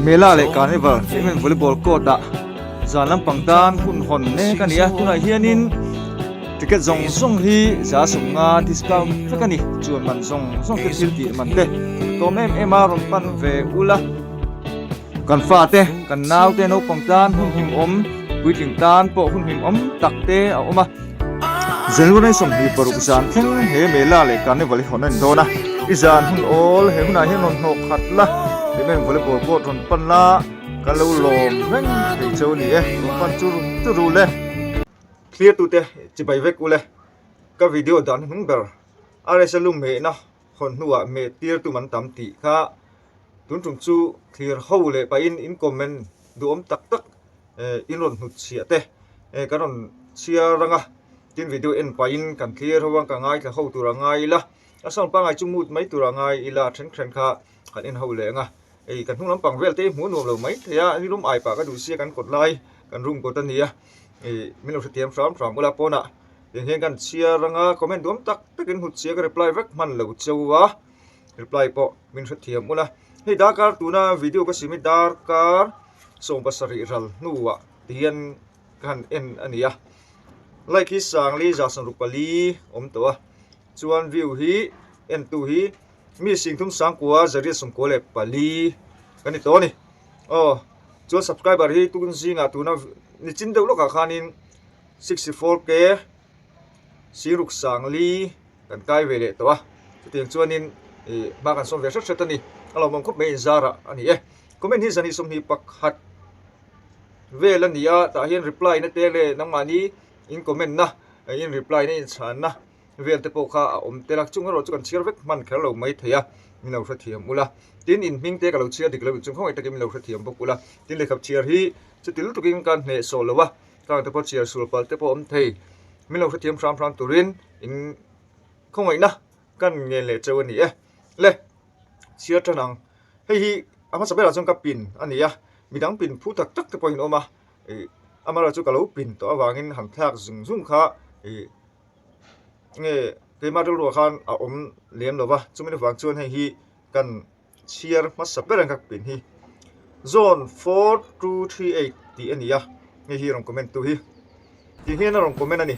mela le carnival emen volleyball court da zanlam pangtan hun hon ne kania tuna hianin ticket zong hi za sunga discount thakani chuan man zong ke thil ti man te tom em ron pan ve ula kan fa te kan naw te no pangtan hun him om puiting tan po hun him om tak te a oma zeluna som hi paruk zan theng he mela le carnival honan dona izan hun all he huna hi non hok khatla emen volleyball court ron pan la kalau lom reng thei chau ni pan chu ru le clear tu te chibai vek ule ka video dan hung ber are salum me na hon nuwa me tir tu man tam ti kha tun tum chu clear ho le pa in comment du om tak in ron hu chia te karon chia ranga tin video en pa in kan clear hawang ka ngai ka ho tu ra ngai la asang pa ngai chumut mai tu ra ngai ila thren kha kan in ho le nga kan hung lam pang vel te mu nuam lo mai thea ni rum ai pa ka du sia kan kot lai kan rum ko tan nia min lo thiam from ula pona yen hen kan chia ranga comment dum tak takin hu chia ka reply vek man lo chawwa reply po min lo thiam ula hei dakar tuna video ka simi darkar som basari ral nuwa tian kan en ania like hi sang li ja san rupali om to chuan view hi en tu hi mi sing thum sang kwa zari som ko le pali kan to ni chuan subscriber hi tukun zinga tuna ni chin deuh lo ka khanin 64k siruk sangli kan kai vele to tiang chuanin ma kan som ve sat ani alo mong khop me zara ani comment hi zani som hi pakhat velania ta hian reply na tele nangmani in comment na in reply na in chan na vel te po kha om telak chung ro chu kan share vek man khar lo mai theya mino ra thiam ula tin in ming te ka lo chia dik lo chung khoi takim lo ra thiam bokula tin le khap chia hi chutil tukin kan ne so lowa ka te po chia sul pal te po om thei milo ra thiam fram turin in khoi na kan nge le chawani le chia tanang hei hi ama sabela chung ka pin ania midang pin phu tak tak te point oma amara chu ka lo pin to awangin ham thak zung kha nge ke ma ro khan a om lem lowa chumina wang chuan hei hi kan share ma sabela ka pin hi zone 4238 ti ania nge hi rong comment tu hi ti hian rong comment ani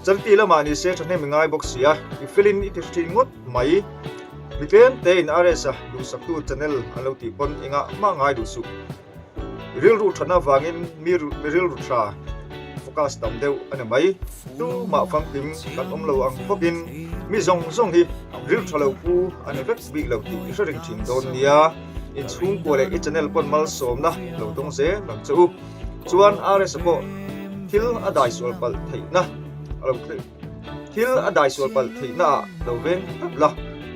charti la mani se thane mingai box ya I fill in it thing ngot mai Biken te in aresa du saktu channel alo ti pon inga ma ngai du su real root thana wangin mi real root tra focus tam deu ana mai tu ma phang tim kan om lo ang fokin mi zong hi real thalo pu ana vek bi lo ti ring thing don nia in chung ko le channel pon mal som na lo tong se lang chu chuan aresa ko thil adai sol pal thei na alo thil adai sol pal thei na lo ven la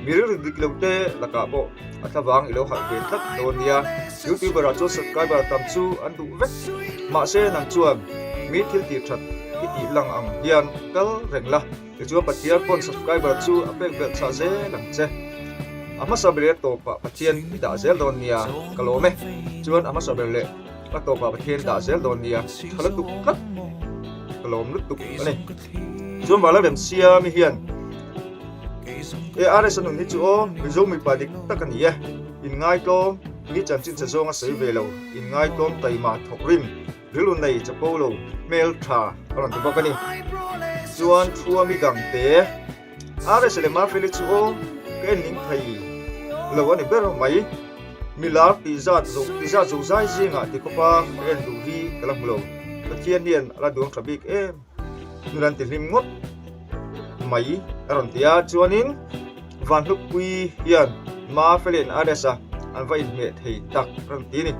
mirror diklote laka bo athawang ilo ha ke tak donia youtuber ra chu subscriber tam chu andu vek ma se nang chuan mi thil ti that iti lang ang hian kal rengla ke chu patia pon subscriber chu apek bel cha ze lang che ama sabele to pa pathian da zel donia kalome chuan ama sabele ka to pa pathian da zel donia khala tu kat kalom lut tu ani chuan wala dem sia mi hian are sanun ni chu o mi zo mi padik takania in ngai ko mi chan chin cha zonga sei velo in ngai tom tai ma thok rim rilun nei cha polo mel tha ron tu bakani chuan thua mi gang te are sele ma fili chu o ke ning thai lo ani ber mai mila pizza zo zai zinga ti ko pa en du hi kalam lo pathian nian ala duang thabik nuran ti lim ngot mai aron tia chuanin van huk pui hian ma felen adesa an vai me thei tak ram ti ni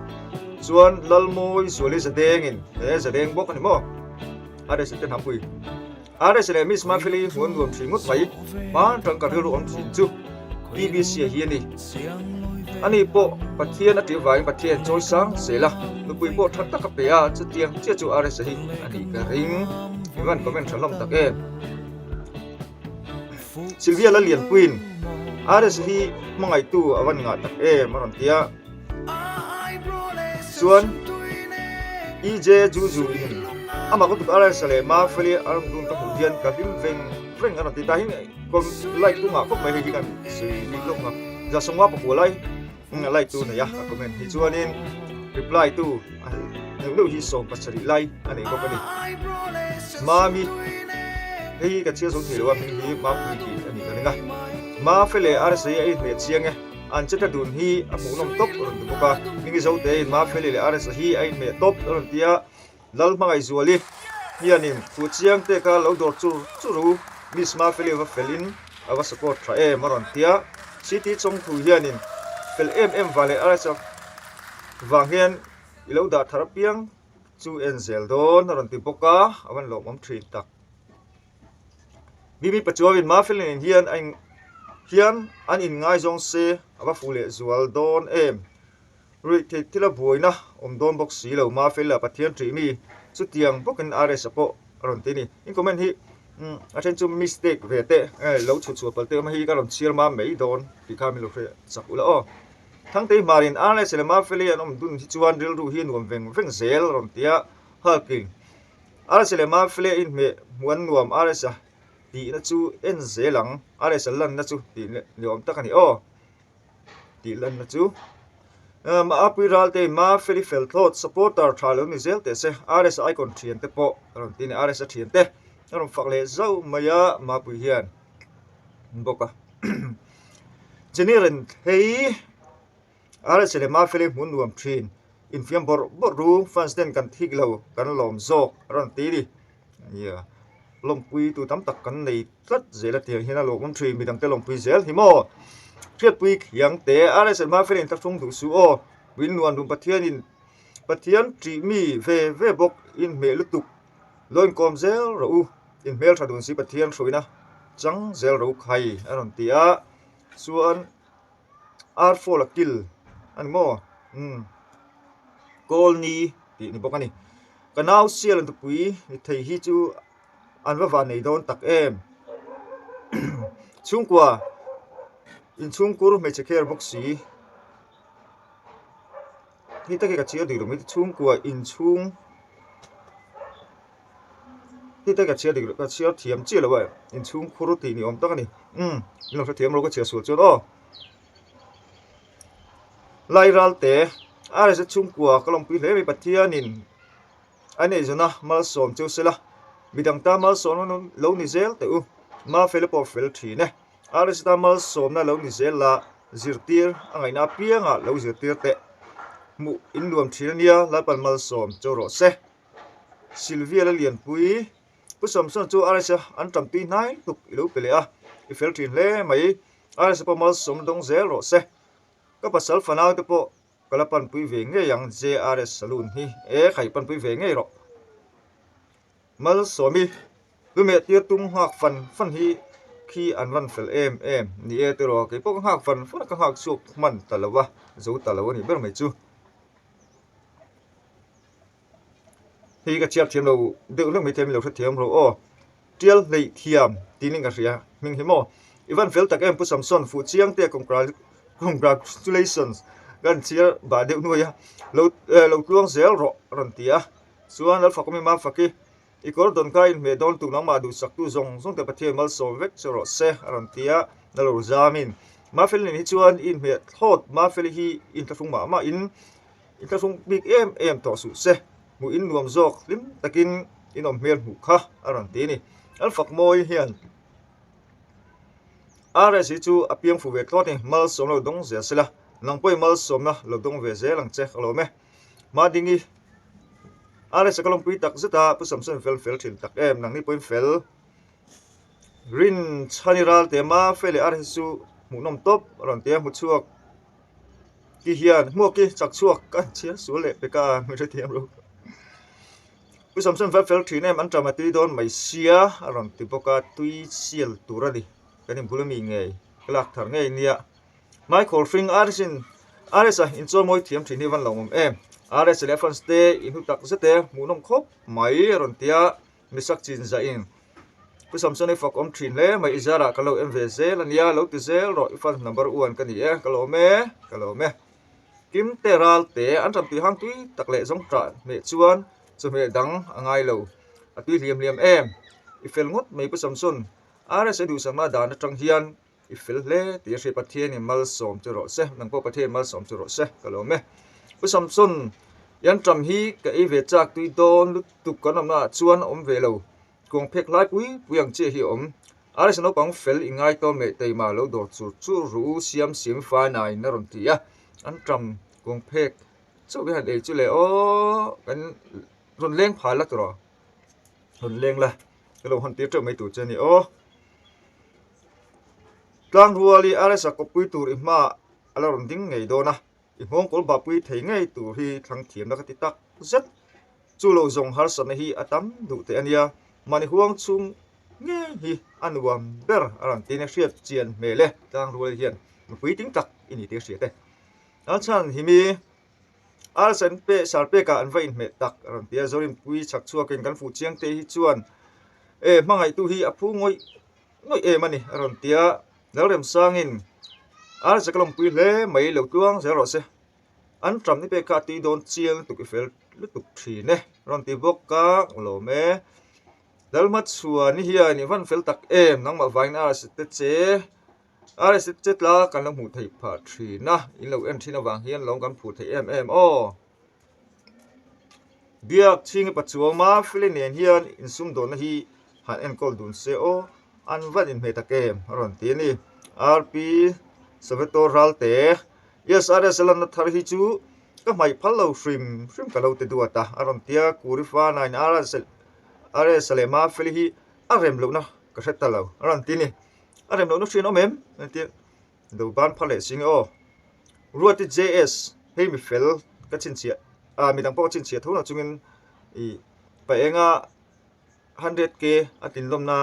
chuan lalmoi zuali zadengin zadeng bok ani mo adesa ten hapui adesa le miss ma feli hon rom thingut mai ma tang ka ru on thin chu BBC hian ni ani po pathian ati vai pathian choi sang sela nupui po that tak pe a chu tiang che chu adesa hi ani ka ring iwan comment thalom tak Sylvia la lian queen ares hi mangai tu awan nga tak maron tia chuan EJ juju in ama ko tu ares sale ma feli aram dun ka hudian ka him veng aron ti ta hin kom like tu nga ko mai hi kan si ni lo nga ja songwa po lai like tu này ya comment hi chuan in reply tu lo hi som pasari lai ani ko pani mami hei ka chia so thi lo mi hi ma pu ki ani ka nga ma fele ar se ai me chiang e an chata dun hi a pu nom top ron du ka mi zo te ma fele le ar se hi ai me top ron tia lal ma ai zuali hianin tu chiang te ka lo dor chu ru mis ma fele va felin awa support tra e maron tia city chong thu hianin fel vale ar se wang hian ilo da tharapiang chu enzel don ron ti poka awan lo mom thri tak bibi pachuawin ma felin hian an in ngai zong se awa fule zual don em ri the thila boina don box si lo ma fel la pathian tri mi chu tiang bokin rs apo ron ti ni in comment hi achen chu mistake vete lo chu palte ma hi ka ron chiar ma mei don ti kha mi lo fe sakula o thang te marin rs le ma fel an dun hi chuan ril ru hi nuam veng zel ron tia halking rs le ma fel in me muan nuam rs ti na chu en zelang are salan na chu ti niom takani o ti lan na chu ma apiral te ma feli fel thought supporter thalo ni zel te se rs icon thien te po ron tin rs thien te ron fakle zo maya ma pu hian boka general hei rs le ma feli mun nuam thin in fiam bor ru fans den kan thik lo kan lom zok ron ti ri ya long pui tu tam tak kan nei tlat zela tiang hina lo mon thri mi dang te long pui zel hi mo thriat pui yang te rs ma felin tak thung du su o win nuan dum pathian tri mi ve bok in me lutuk loin kom zel ro in mel thadun si pathian thruina chang zel ro khai aron tia suan r4 la kill an mo gol ni ti ni bokani kanau sial an tu pui ni thei hi chu an va nei don tak em chungkwa in chungkur me checker box si ni ta ka chia di ro mi chungkwa in chung ni ta ka chia di ro ka chia thiam chi lo ba in chung khuru ti ni om tak ani lo fa thiam ro ka chia sul chu o lai ral te are se chungkwa kalong pi le mi pathian in ane zona mal som chu sela midang ta mal som no lo ni zel te u ma felipo fel thi ne aris ta mal som na lo ni zel la zirtir angai na pianga lo zirtir te mu in nuam thirania la pal mal som choro se silvia la lian pui pu som son chu aris an tam pi nai tuk lo pele a I fel thin le mai aris pa mal som dong zel ro se ka pasal fanau te po kalapan pui ve nge yang jrs salon hi khai pan pui ve nge ro mal somi lume tia tum hak fan hi khi an van fel em ni e te ro ke pok hak fan ka hak sup man talawa zo talawa ni ber mai chu hi ka chiap thiam lo de lu mai them lo thiam ro o tial nei thiam tining ka ria ming hi mo ivan fel tak em pu samson fu chiang te congratulations gan chia ba de nu ya lo tuang zel ro ron tia suan al fakomi ma faki ikor don kai me don tu nang ma du sak tu zong te pathian mal so vek choro se ron tia nalo zamin ma fel ni chuan in me thot ma fel hi in ta fung ma in ta fung big em to su se mu in nuam zok lim takin inom mel hu kha aron ti ni al fak moi hian rs chu apiang fu ve thot ni mal som lo dong zia sela nang poi mal som na lo dong ve ze lang che khalo me ma dingi are sa kalong pui tak zeta pu samson fel thin tak em nang ni point fel rin chaniral te ma fele are su mu nom top ron te mu chuak ki hian mu ki chak chuak kan chia su le pe ka mi re thiam ro pu samson fel thin em an tramati don mai sia ron ti poka tui sial turani kanin bulami nge klak thar nge nia michael fring arsin arsa in cho moi thiam thini van lawm em rs elephant ste in hu tak zete munom khop mai ron tia misak chin za in pu samson fok om thin le mai izara kalo mvz lania lo ti zel ro ifan number 1 kan ni kalo me kim teral te an ram ti hang tui tak le jong tra me chuan chu me dang angai lo atui liam em ifel ngot mai pu samson rs du sama dan tang hian ifil le ti ri pathian ni mal som chu ro se nang po pathian mal som chu ro se kalome pu samson yan tram hi ka e ve chak tui don lu tu kan na chuan om ve lo kong phek lai pui puyang che hi om ara sano pang fel ingai to me te ma lo do chu ru siam sim fa nai na ron ti a an tram kong phek chu be han e chu le o kan ron leng pha la tro ron leng la cái lồng hòn tiết trở mấy tủ chân này ô tlang ruali ara sa kopui tur ima ala ron ding ngei do na i hong kol ba pui thei ngei tur hi thang thiam na ka ti tak zet chu lo zong har san hi atam du te ania mani huang chung nge hi anwam ber aran tin hriat chian mele tlang ruali hian pui ting tak ini te hriat te al chan hi mi al san pe sar pe ka an vain me tak aran tia zorin pui chak chua ken kan fu chiang te hi chuan e mangai tu hi aphu ngoi ngoi e mani aran tia rem sangin ar sakalom pui le mai lo tuang zero se an tram ni pe ka ti don chiang tu ki fel lu tu thi ne ron ti bok ka lo me dalmat suwa ni hiya ni van fel tak em nang ma vain ar se te che ar se che tla kan lo mu thei pha thi na in lo en thina wang hian lo kan phu thei em o biak ching pa chuang ma filin nen hian in sum don hi han en kol dun se o an van in me ta kem ron ti ni rp savetor ralte yes are selan na thar hi chu ka mai phalo shrim ka lo te duata aron tia kurifa nine are selema fili hi arem lo na ka theta lo aron ti ni arem lo no shin o mem ti do ban phale sing o ruati js hei mi fel ka chin chia mi dang po chin chia thona chungin i pa enga 100k atin lom na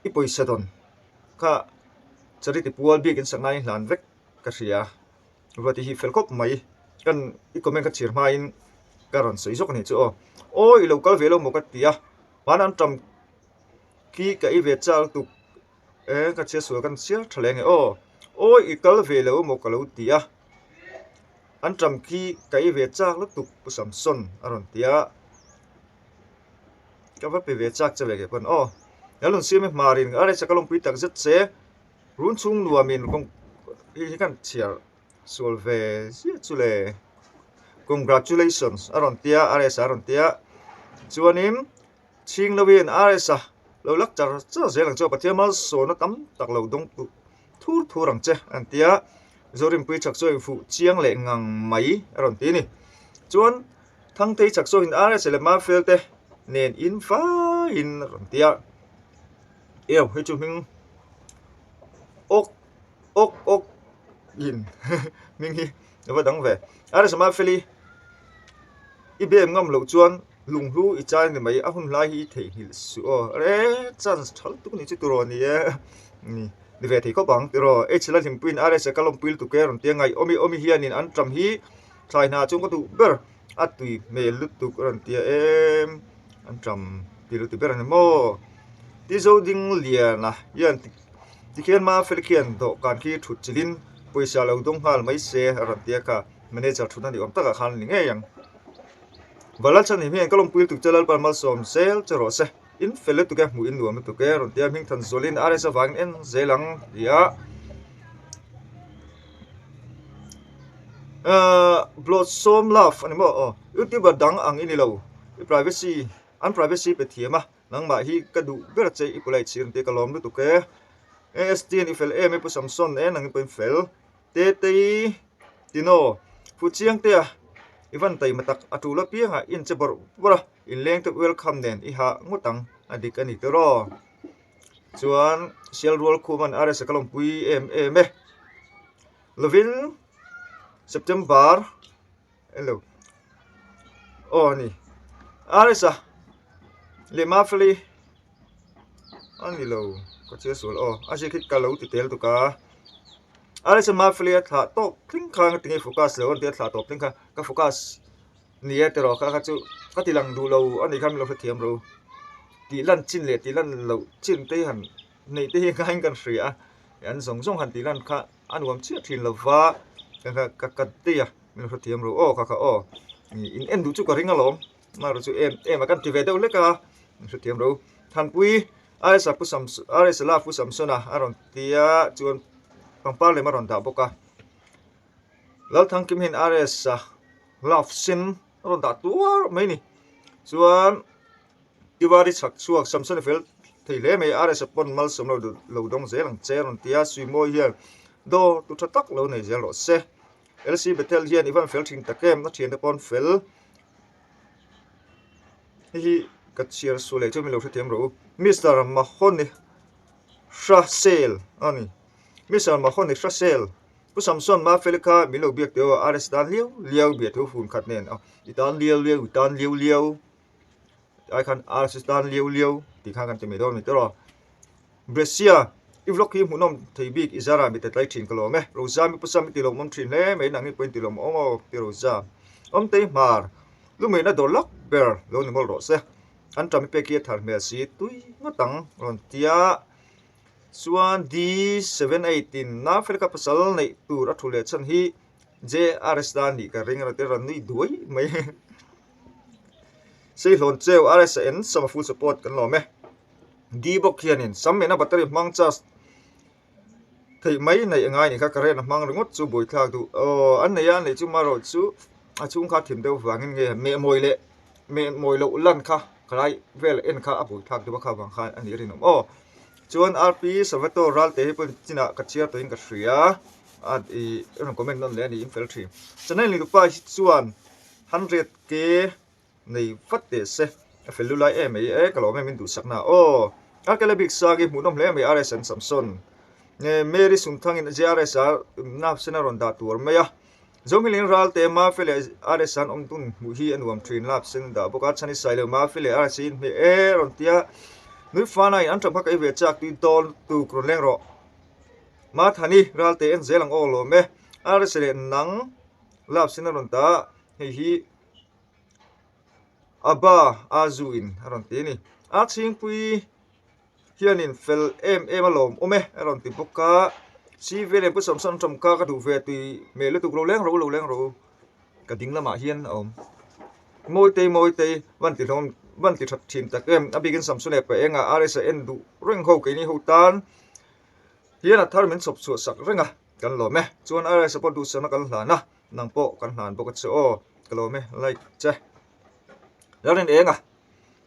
ipoi sadon ka charity pual bi kin sangnai hlan vek ka ria ruati hi fel kop mai kan I comment ka chir mai in karon sei zok ni chu o I local velo mo ka tia wanan tam ki ka I ve chal tu e ka che su kan sia thleng o I kal velo mo ka lo tia an tam ki ka I ve chak lu tu pu samson aron tia ka va pe ve chak che ve ke pon yalun sim marin are sakalong pi tak zet se run chung luamin kong hi kan chiar solve si chule congratulations aron tia are sa aron tia chuanim ching lovin are sa lo lak char cha zelang cho pathiamal so na tam tak lo dong tu thur rang che an tia zorim pi chak soi fu chiang le ngang mai aron ti ni chuan thang te chak so in are se le ma felte nen in fa in ron tia eo he chu ming ok in ming hi va dang ve ara sama feli I bem ngam lo chuan lung hu I chai ni mai a hun lai hi thei hil su re chan thal tu ni chu turo ni ni ve thei ko bang tiro e chila him pin ara se kalom pil tu ke ron tia ngai omi hian in an tram hi thlai na chung ko tu ber atui me lut tu ron tia em an tram pil tu ber ni mo ti zo ding lia na yan ti khian ma fel khian do kan khi thut chilin poisa lo dong hal mai se ran tia ka manager thuna ni om taka khan ni nge yang balal chan hi men kalom pil tu chalal par mal som sel charo se in fel tu ka mu in nuam tu ke ran tia ming than zolin are sa wang en zelang ya blossom love ani mo youtube dang ang ini lo privacy an privacy pe thiama nang ma hi ka du ber che I pulai chir te kalom lu tu ke stn ifel em pu samson nang pen fel te tino fu chiang te ivan tai matak atu la pi ha in che bor bora in leng te welcome nen I ha ngutang adik ani te ro chuan sel rol khuman are se kalom pui em lovin september hello ni are sa le mafli ani lo ko che sul ase khit ka lo ti tel tu ka are se mafli tha to kling khang tingi focus lo ti tha to kling ka focus ni e te ro ka chu ka ti lang du lo ani kham lo thiam ro ti lan chin le ti lan lo chin te han nei te ngai kan ria an zong han ti lan kha anwam chi thin lo wa ka te ya mi lo thiam ro ka ni in en du chu ka ringa lom ma ro chu em kan ti ve deuh le ka su thiam ro than pui RS pu sam RS la pu sam sona aron tia chuan pangpar le maron da boka lal thang kim hin RS love sin ron da tuar mai ni chuan iwari chak chuak samson fel theile mai RS pon mal som lo dong zelang che ron tia sui mo hian do tu thatak lo nei zel ro se LC Betel hian ivan fel thing takem na thian te pon fel hi kachir sule chu mi lo them ro Mr. Mahoni Russell ani Mr. Mahoni Russell pu samson ma felika mi lo biak teo RS dan liu bia thu fun khat nen itan liu ai khan RS dan liu ti kha kan te me do mi tro Brescia ivlok hi munom thei bik izara mi te tlai thin kalo me roza mi pusam ti lo mom thin le me nang ni point ti lo mo ti roza te mar lu me na dolak ber lo ni mol ro se an tam pe ki thar me si tui ngotang ron tia Suan D718 na felka pasal nei tur athule chan hi JRS dan ni ka ring ra te ran ni duai mai sei lon cheu RSN sama full support kan lo me di bok hianin samme na battery mang charge thei mai nei angai ni kha karen mang ringot chu boi thak du an nei an nei chu maro chu a chung kha thim deu wangin nge me moi lo lan kha krai vel en kha abui thak du kha wang khan ani rinom chuan RP Savato ral te pun china kachia to in ka hria at I comment non le ni infel thi chanai li pa chuan 100k nei fatte se felulai e kalo me min du sakna akala big sagi munom le me RSN Samson nge Mary sungthang in JRS na sena ron da tur meya zomilin ral te ma fele RSN tun mu hi anuam train lap sen da boka chani sailo ma fele RSN me ron tia nui fana in antram ka ve chak ti tol tu kronleng ro ma thani ral te en zelang lo me RSN nang lap sena ron ta hi aba azuin ron te ni a ching pui hianin fel alom ome ron ti boka si vele pu som som ka du ve ti me lu tu lo leng ro ka ding lama hian moi te van ti that thin tak abigin samsune pe enga RSN du reng ho ke ni ho tan hian a thar min sop su sak renga kan lo me chuan RS support du sana kan hlana nang po kan hlan boka chu kalo me like che larin enga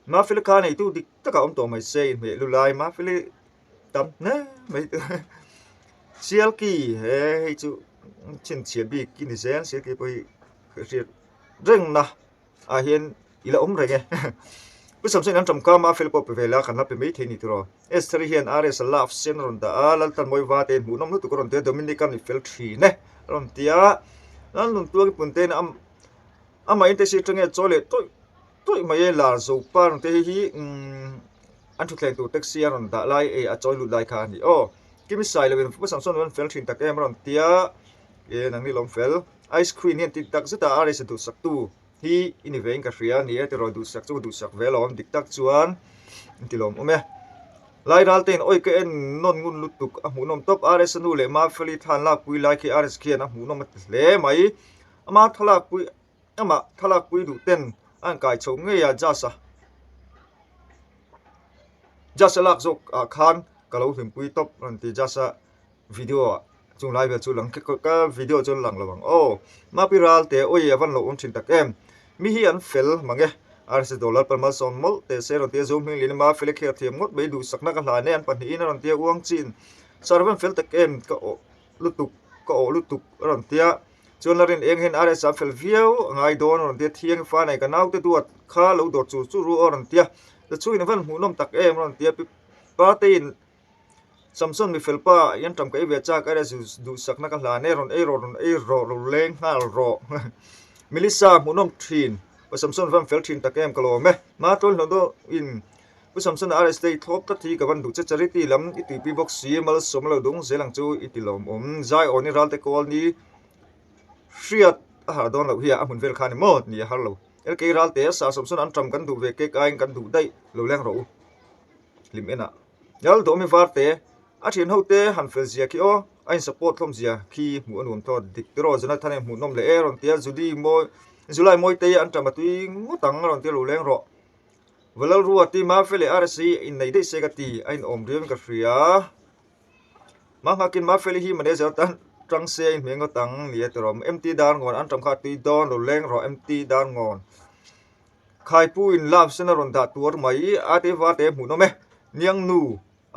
ma filika nei tu dik taka to mai sei me lulai ma fili tam na mai sialki he chu chin chian bi kin zen sialki poi riat reng na a hian ila renge pu samsen an tam ka ma filipo pe vela kan la pe mai theni tro s3 hian RS love sen ron da alal tan moi wa te mu nom tu ron te dominican fel 3 ne ron tia nan lun tu ki punte na ama inte si tenge chole toi mai la zo par te hi an thu thleng tu taxi ron da lai a choi lu lai kha ni kimi sai le pu samson wan fel thin tak em ron tia nang ni lom fel ice cream hian tik tak zeta RS tu sak tu hi ini veng ka hria ni te ro du sak velom dik tak chuan tilom ome lai ral ten oi ke en non ngun lutuk a hunom top RS nu le ma feli than la pui lai ki RS khian a hunom le mai ama thalak pui du ten an kai chong nge ya jasa lak zok khan kalau him pui top ran ti jasa video chung live chu lang ka video chon lang lawang ma piral te oi avan lo thin tak em mi hi an fel mange RS dollar per mal som mol te se ron te zoom hin lin ma fel kher thiam ngot be du sakna ka hla ne an pan hi na ron te uang chin sarvan fel tak em ka lutuk ron tia chon larin eng hen RS fel viau ngai don ron te thiang fa nei ka nau te duat kha lo dor chu ru ron tia the chu in van hunom tak em ron tia pa te in Samson mi felpa yan tam kai ve cha ka du sakna ka hla ne ron ro leng hal ro Melissa munom thin pa Samson van fel thin takem kalo me ma tol no do in pu Samson RS day thop ta thi ka van du cha charity lam iti pi box si mal som lo dung zelang chu itilom zai oni ral te kol ni hriat a don lo hi a mun vel khan mo ni har lo el ke ral te sa Samson an tam kan du ve ke kain kan du dai lo leng ro lim ena yal do mi var te a thin ho te han fel zia ki ain support thom zia khi mu anum to dik tro zona thane mu nom le ron tia julai moi te an tam tui ngotang ron tia lo leng ro valal ruati ma fele arsi in nei dei segati ain om riam ka fria ma hakin ma fele hi mane zatan trăng xe in miếng tang ni etrom empty dan ngon an tram kha ti don lo leng ro empty dan ngon khai pu in love sena ron da tur mai ate wa te mu no me niang nu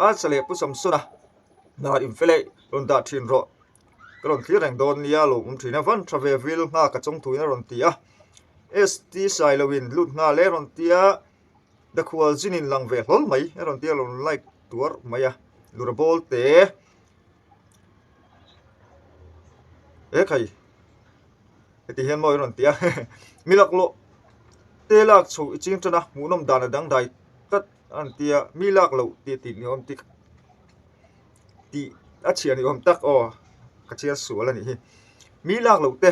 a sale pu sam suna na in fele ron da thin ro kron thlir reng don nia lo thina van travel nga ka chong tuina ron tia st sailowin lut nga le ron tia da khwal jinin lang ve hol mai ron tia lon like tur maya lurabol te khai ti hian moi ron tia milak lo te lak chu ching chana munom dana dang dai tat an tia milak lo ti ni om ti a chia ni om tak o ka chia su la ni hi milak lo te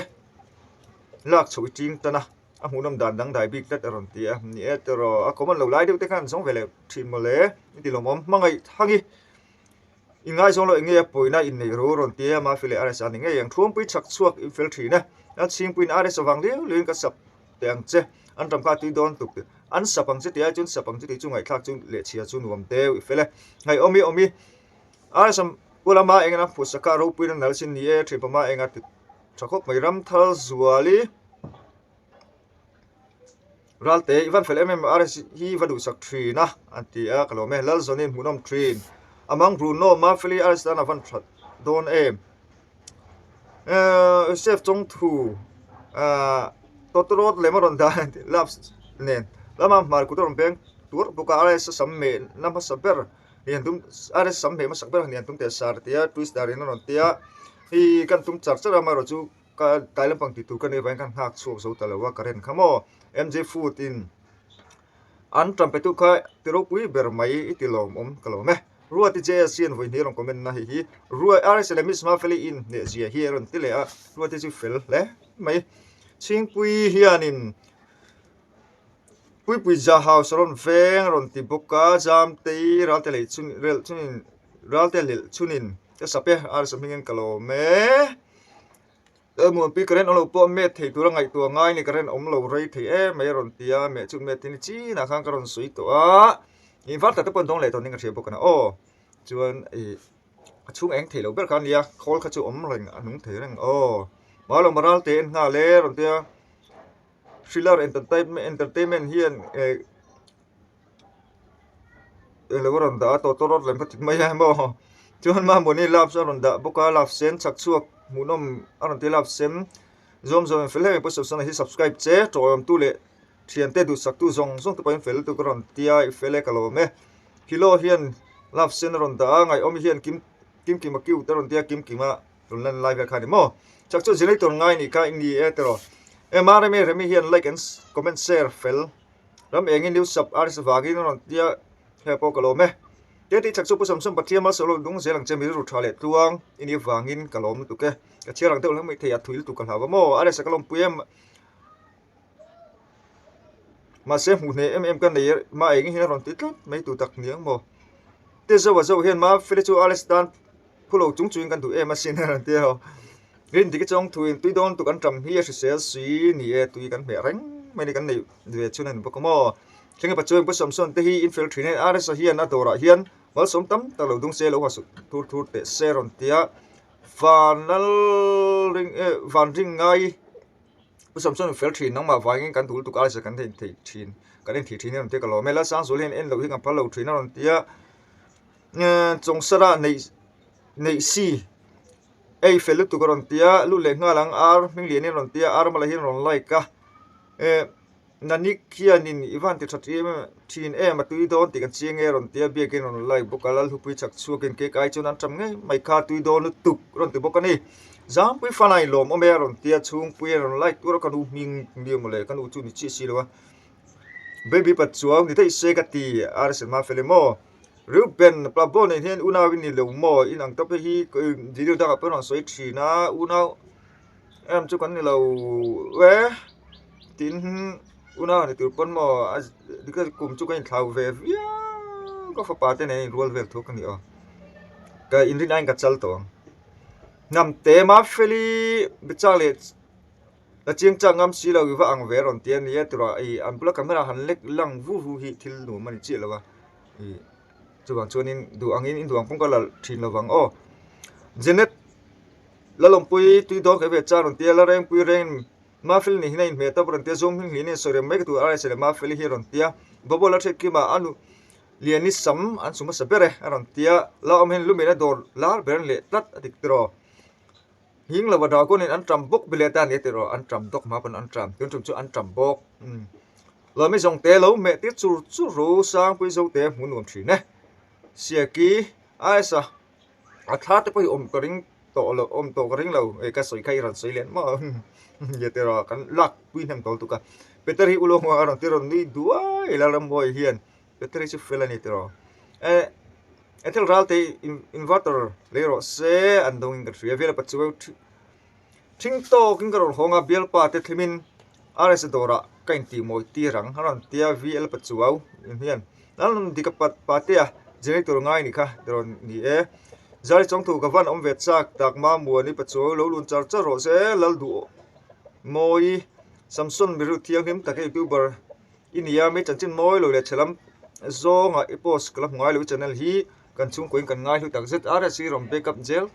lak chu ching chana a munom dan dang dai big tat ron tia ni etro a common lo lai de te kan song vele thin mo le ti lo mom mangai thangi ingai song lo inge poina in nei ro ron tia ma file ares an inge yang thuam pui chak chuak in fel thina na ching puin ares awang le lin ka sap teng che an ram kha ti don tuk an sapang che tia chun sapang che ti chungai thak chun le chia chun wam te i fele ngai omi aresam ulama engana pusaka ro puin nal sin ni e thipama enga ti thakop mai ram thal zuali ralte ivan fel ares hi vadu sak thina antia kalome lal zonin hunom trin among Bruno Mafili Aristan van Don em chef trong thu totorot lemaron da laps nen lama mar kutoron peng tur buka ares samme nama saber hian tum ares samme ma saber hian tum te sar tia twist darin non tia hi kan tum char chara ma ro chu ka tailam pang ti tu kan e van kan hak chu so talawa karen khamo mj food in an trampetu kha tiro pui ber mai itilom kalome ruwa ti je sian voi ni rong comment na hi ruwa rs le miss ma feli in ne zia hi ron tile a ruwa ti chu fel le mai ching pui hianin pui ja house ron veng ron ti boka jam te ral tele chun rel chunin ral tele chunin te sape rs mingen kalo me mo pi karen olo po me thei tu rangai tu ngai ni karen om lo rei thei e me ron tia me chu me tin chi na khang karon sui to a in fact ta pon dong le to ning ka thia bokana o chuan e chung eng thei lo ber khan lia khol kha chu om reng anung thei reng o malo maral te en nga le ron tia thriller entertainment hian e lo ron da to rot lem phatik mai ha mo chuan ma moni lap sa ron da boka lap sen chak chuak munom aron te lap sem zom fel he post sana hi subscribe che to am tu le thian te du sak tu zong tu pain fel tu ron tia I fele kalo me kilo hian love sen ron da ngai om hian kim akiu ta ron tia kim ma ron lan live khani mo chak chu jilai tor ngai ni ka ingi etero e mare me remi hian like and comment share fel ram engin news sub aris wagin ron tia he po kalo me te ti chak chu pu sam pathiam ma solo dung zelang chemi ru thale tuang ini wangin kalom tu ke ka chirang te lam mai thei athuil tu kal hawa mo aris kalom puem mà xem hụt này em cần này mà anh hiện rồi tít lắm mấy tụ tắc niếng mò thế giờ vào giờ hiện mà phía chỗ Alestan pulo chúng chuyên cần tụ em mà xin là thế hả riêng thì cái trong tụi tụi don tụ cần trầm hi sẽ suy nè tụi cần mẹ ránh mấy cái này về chỗ này bốc mò khi người bắt chơi bắt sắm son thế hi infiltrate Alestan hiện na đồ ra hiện vào sống tắm ta lâu đông xe lâu hoa sụt thua để xe rồi tia van ring ngayผู้สมส่วนเฟลทรีน้องมาไว้กันถูกตุกอะไรสักกันที่ทีนกันที่ทีนี่มันเทียกับเราไม่ละสร้างส่วนเล่นเอ็นเราที่กันพัลเราทีนั่นเทียจงสระในซีไอเฟลตุกรันเทียลุเล่งงาลังอาร์มิงเลียนี่รันเทียอาร์มาเลยรันไลกะนันนิกยานินอีวันที่ชัดเจนทีนมาตุยโดนติกันเชียงรันเทียเบียกินรันไลบุกการลุพิจักชัวกินเกกไอจนนั้นจำไงไม่ขาดตุยโดนตุกรันติบุกกันนี่jam pui fanai lom o meron tia chung pui ron like tur kan u ming dio mole kan u chu ni chi si lo baby pat chuaw ni thei se ka ti arsen ma felemo ruben plabo ne hian una win ni lo mo in ang top hi video da pa ron soi thi na una em chu kan ni lo we tin una ni tur pon mo dikar kum chu kan thau ve ya ko fa pa te ne rol ve thok ni o ka in rin ang ka chal to nam te ma feli bichale la chiang chang am si lo wa ang ve ron tian ni tura I an pula camera han lek lang vu hi thil nu mani chi lo wa I chuwang chuanin du angin in duang pongkala thin lawang o Janet lalongpui tui dok eve cha ron tia la reng pui reng ma fil ni hinain me ta ron tia zom hin hline sore me tu ara sele ma fil hi ron tia bobola thek ki ma anu liani sam an suma sabere ron tia la om hen lumina dor lar bern le tat adik tro hing la wada ko nin an tram bok bileta ni tero an tram dok ma pan an tram tun tum chu an tram bok lo me jong te lo me ti chu chu ro sang pui zo te mun om thi ne sia ki aisa a tha te pui om koring to lo om to koring lo e ka soi kai ran soi len ma ye te ra kan lak pui nem tol tu ka peteri ulo ngo ron te ron ni dua ila ram boy hian peteri chu fela ni te ro e etel ralte inverter le ro se an dong in ka thria vela pa chu thing to king karol honga bial pa te thlimin rs dora kain ti moi ti rang haran tia vl pa chuau hian nan dika pat patia generator ngai ni kha dron ni e zari chong tu ka van om vet chak tak ma mu ni pa chu lo lun char char ro se lal du moi samson miru thiang him takai youtuber inia me chanchin moi lo le chelam zonga ipos club ngai lo channel hi kan chung koin kan ngai lu tak zet rs rom backup gel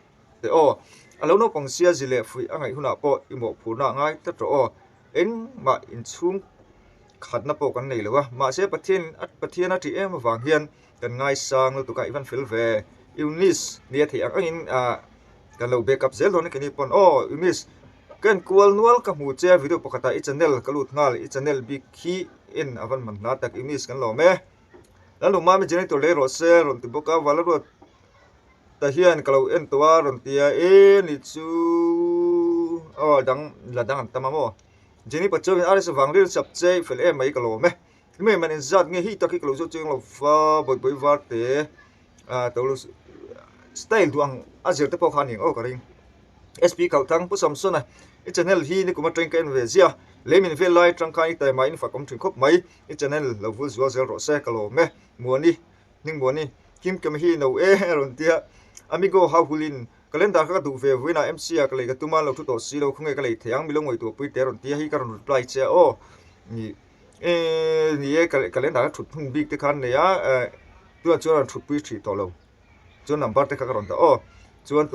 te o alo no pong sia zile fui angai huna po imo phuna ngai ta tro o en ma in chung khatna po kan nei lewa ma se pathian a ti em wang hian kan ngai sang lo tu ka ivan fil ve unis ni thi angin kan lo backup zel don ke ni pon o unis kan kual nual ka mu che video pakata I channel kalut ngal I channel big khi in avan man na tak unis kan lo me lan lo ma me generator le ro se ron ti boka wala ro ta hian kalau en tua ron tia e ni chu o dang la dang tamamo jeni pacho ari sa wangril sap che fel e mai kalo me man in zat nge hi taki kalo zo cheng lo fa boy war te to style duang azir te po khaning o karing sp kau thang pu samsona I channel hi ni kuma train kan ve zia lemin ve lai tang kai tai mai in fa kom thing khop mai I channel lo vu zo zel ro se kalo me muani ning muani kim kam hi no e ron tia amigo how hulin calendar ka du ve wina mc a kale ka tuma lo thu to si lo khunge kale thiang milong oi to pui te ron tia hi ka ron reply che o ni ni e calendar thut thung big te khan ne ya tu chuan thut pui thi to lo chuan number te ka ron ta o chuan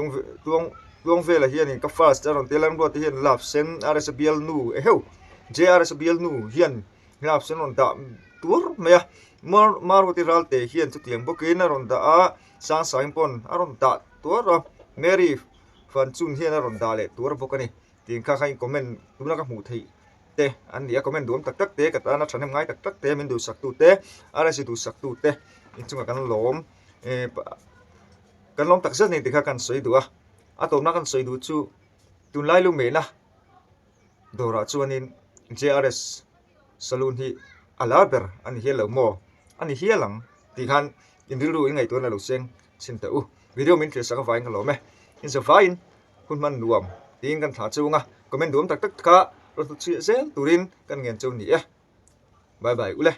tuang ve la hian in ka fast ron te lam ro te hian lap sen rsbl nu e heu jrsbl nu hian lap sen ron da tur me mar ti ral te hian chu tiang bokin ron da a sang saing pon aron da tur mary fan chun hian ron da le tur bokani tin kha khai comment tumna ka mu thei te an dia comment dum tak tak te ka ta na thanem ngai tak tak te min du sak tu te arasi du sak tu te in chunga kan lom kan lom tak zat nei te kha kan soi du a atom na kan soi du chu tun lai lu me na dora chuanin jrs saloon hi alaber an hielo mo ani hielang ti khan in rilu ngai to na lo seng sin ta u video min tre saka vain lo me in sa vain kun man nuam ting kan tha chunga comment dum tak tak ka ro tu chi zel turin kan ngen chu ni e bye bye ule